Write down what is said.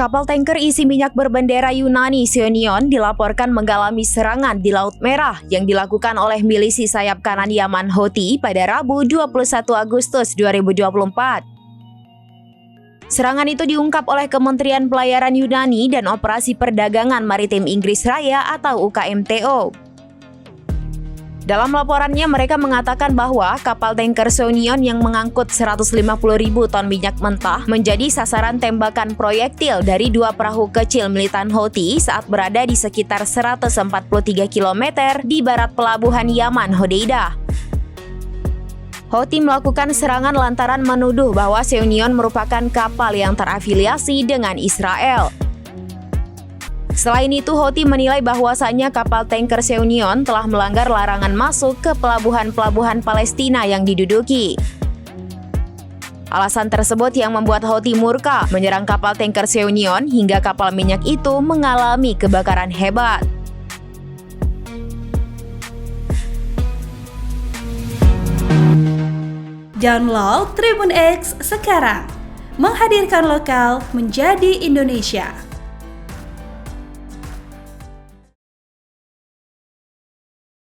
Kapal tanker isi minyak berbendera Yunani Seonion dilaporkan mengalami serangan di Laut Merah yang dilakukan oleh milisi sayap kanan Yaman Houthi pada Rabu 21 Agustus 2024. Serangan itu diungkap oleh Kementerian Pelayaran Yunani dan Operasi Perdagangan Maritim Inggris Raya atau UKMTO. Dalam laporannya, mereka mengatakan bahwa kapal tanker Seonion yang mengangkut 150.000 ton minyak mentah menjadi sasaran tembakan proyektil dari dua perahu kecil militan Houthi saat berada di sekitar 143 km di barat pelabuhan Yaman Hodeidah. Houthi melakukan serangan lantaran menuduh bahwa Seonion merupakan kapal yang terafiliasi dengan Israel. Selain itu, Houthi menilai bahwasannya kapal tanker Seonion telah melanggar larangan masuk ke pelabuhan-pelabuhan Palestina yang diduduki. Alasan tersebut yang membuat Houthi murka menyerang kapal tanker Seonion hingga kapal minyak itu mengalami kebakaran hebat. Download Tribun X sekarang, menghadirkan lokal menjadi Indonesia.